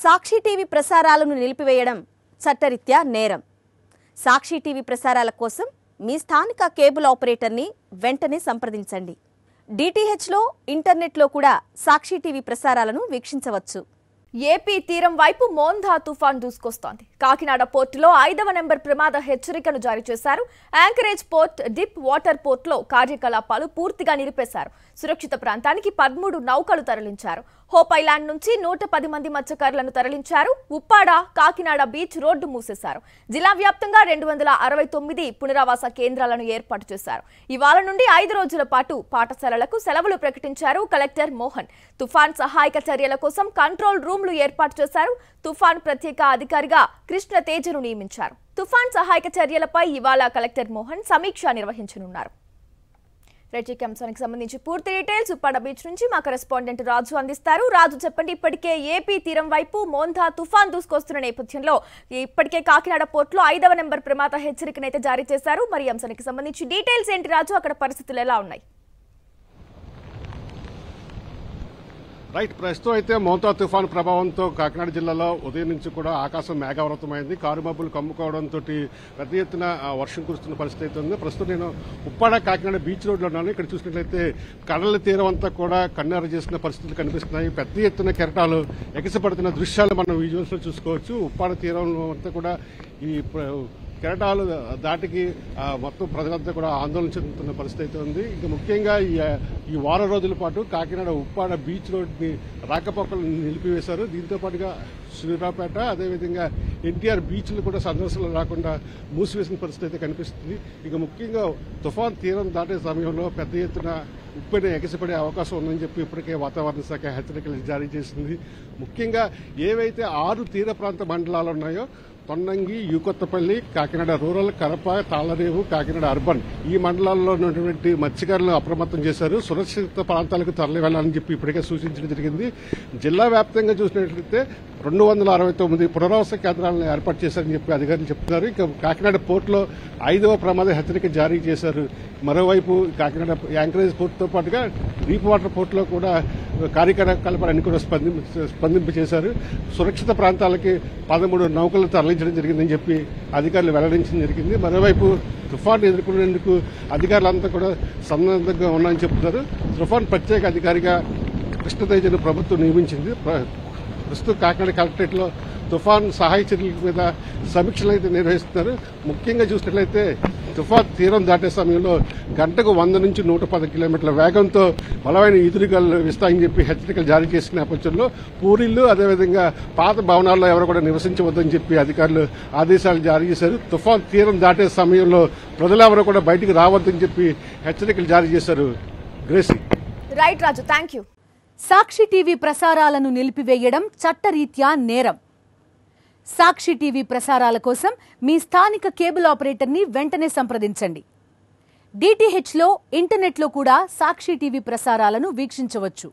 సాక్షి TV ప్రసారాలను నిలిపివేయడం చట్టరీత్యా నేరం. సాక్షి టీవీ ప్రసారాల కోసం మీ స్థానిక కేబుల్ ఆపరేటర్ని వెంటనే సంప్రదించండి. డిటిహెచ్లో, ఇంటర్నెట్లో కూడా సాక్షి టీవీ ప్రసారాలను వీక్షించవచ్చు. ఏపీ తీరం వైపు మోందా తుఫాన్ దూసుకొస్తోంది. కాకినాడ పోర్టులో 5వ నెంబర్ ప్రమాద హెచ్చరికను జారీ చేశారు. యాంకరేజ్ పోర్ట్, డిప్ వాటర్ పోర్టులో కార్యకలాపాలు పూర్తిగా నిలిపేశారు. సురక్షిత ప్రాంతానికి 13 నౌకలు తరలించారు. హోప్ ఐలాండ్ నుంచి 110 మంది మత్స్యకారులను తరలించారు. ఉప్పాడ, కాకినాడ బీచ్ రోడ్డు మూసేశారు. జిల్లా వ్యాప్తంగా 269 పునరావాస కేంద్రాలను ఏర్పాటు చేశారు. ఇవాళ నుండి 5 రోజుల పాటు పాఠశాలలకు సెలవులు ప్రకటించారు కలెక్టర్ మోహన్. తుఫాన్ సహాయక చర్యల కోసం కంట్రోల్ రూమ్లు ఏర్పాటు చేశారు. తుఫాన్ ప్రత్యేక అధికారిగా కృష్ణ తేజను నియమించారు. తుఫాన్ సహాయక చర్యలపై ఇవాళ కలెక్టర్ మోహన్ సమీక్ష నిర్వహించనున్నారు. అంశానికి సంబంధించి పూర్తి డీటెయిల్స్ ఉప్పాడ బీచ్ నుంచి మా కరెస్పాండెంట్ రాజు అందిస్తారు. రాజు, చెప్పండి, ఇప్పటికే ఏపీ తీరం వైపు మోందా తుఫాన్ దూసుకొస్తున్న నేపథ్యంలో ఇప్పటికే కాకినాడ పోర్టులో 5వ నెంబర్ ప్రమాద హెచ్చరికనైతే జారీ చేశారు. మరి అంశానికి సంబంధించి డీటెయిల్స్ ఏంటి రాజు? అక్కడ పరిస్థితులు ఎలా ఉన్నాయి? రైట్, ప్రస్తుతం అయితే మోందా తుఫాను ప్రభావంతో కాకినాడ జిల్లాలో ఉదయం నుంచి కూడా ఆకాశం మేఘావృతమైంది. కారుమబ్బులు కమ్ముకోవడంతో పెద్ద ఎత్తున వర్షం కురుస్తున్న పరిస్థితి అయితే ఉంది. ప్రస్తుతం నేను ఉప్పాడ కాకినాడ బీచ్ రోడ్లో ఉన్నాను. ఇక్కడ చూసినట్లయితే కడల తీరం అంతా కూడా కన్నెర చేసిన పరిస్థితులు కనిపిస్తున్నాయి. పెద్ద ఎత్తున కెరటాలు ఎగసిపడుతున్న దృశ్యాలు మనం విజువల్స్ లో చూసుకోవచ్చు. ఉప్పాడ తీరంలో అంతా కూడా ఈ కెరటాలు దాటికి మొత్తం ప్రజలంతా కూడా ఆందోళన చెందుతున్న పరిస్థితి అయితే ఉంది. ఇంకా ముఖ్యంగా ఈ వారం రోజుల పాటు కాకినాడ ఉప్పాడ బీచ్ రోడ్ని రాకపోకలను నిలిపివేశారు. దీంతో పాటుగా సూర్యాపేట, అదేవిధంగా ఎన్టీఆర్ బీచ్లు కూడా సందర్శనలు రాకుండా మూసివేసిన పరిస్థితి అయితే కనిపిస్తుంది. ఇక ముఖ్యంగా తుఫాన్ తీరం దాటే సమయంలో పెద్ద ఎత్తున ఉప్పెన ఎగసిపడే అవకాశం ఉందని చెప్పి ఇప్పటికే వాతావరణ శాఖ హెచ్చరికలు జారీ చేసింది. ముఖ్యంగా ఏవైతే 6 తీర ప్రాంత మండలాలు ఉన్నాయో తొన్నంగి, యూకొత్తపల్లి, కాకినాడ రూరల్, కరప, తాళరేవు, కాకినాడ అర్బన్ ఈ మండలాల్లో ఉన్నటువంటి మత్స్యకారులను అప్రమత్తం చేశారు. సురక్షిత ప్రాంతాలకు తరలి వెళ్లాలని చెప్పి ఇప్పటికే సూచించడం జరిగింది. జిల్లా వ్యాప్తంగా చూసినట్లయితే 269 పునరావాస కేంద్రాలను ఏర్పాటు చేశారని చెప్పి అధికారులు చెప్తున్నారు. ఇక కాకినాడ పోర్టులో 5వ ప్రమాద హెచ్చరిక జారీ చేశారు. మరోవైపు కాకినాడ యాంకరేజ్ పోర్టుతో పాటుగా డీప్ వాటర్ పోర్టులో కూడా కార్యకలాపాలన్నీ కూడా స్పందింప చేశారు. సురక్షిత ప్రాంతాలకి 13 నౌకలు తరలించడం జరిగిందని చెప్పి అధికారులు వెల్లడించడం జరిగింది. మరోవైపు తుఫాను ఎదుర్కొనేందుకు అధికారులంతా కూడా సన్నద్ధంగా ఉన్నాయని చెప్తున్నారు. తుఫాన్ ప్రత్యేక అధికారిగా కృష్ణ తేజను ప్రభుత్వం నియమించింది. ప్రస్తుతం కాకినాడ కలెక్టరేట్ లో తుఫాన్ సహాయ చర్యల మీద సమీక్షలు అయితే నిర్వహిస్తున్నారు. ముఖ్యంగా చూసినట్లయితే తుఫాన్ తీరం దాటే సమయంలో గంటకు 100 నుంచి 110 కిలోమీటర్ల వేగంతో బలమైన ఈదురుగాలు వీస్తాయని చెప్పి హెచ్చరికలు జారీ చేసిన నేపథ్యంలో పూరిళ్లు, అదేవిధంగా పాత భవనాల్లో ఎవరు కూడా నివసించవద్దని చెప్పి అధికారులు ఆదేశాలు జారీ చేశారు. తుఫాన్ తీరం దాటే సమయంలో ప్రజలెవరూ కూడా బయటికి రావద్దని చెప్పి హెచ్చరికలు జారీ చేశారు. గ్రేసీ. Right Raju, thank you. Sakshi TV ప్రసారాలను నిలిపివేయడం చట్టరీత్యా నేరం. సాక్షి టీవీ ప్రసారాల కోసం మీ స్థానిక కేబుల్ ఆపరేటర్ని వెంటనే సంప్రదించండి. డిటిహెచ్లో, ఇంటర్నెట్లో కూడా సాక్షి టీవీ ప్రసారాలను వీక్షించవచ్చు.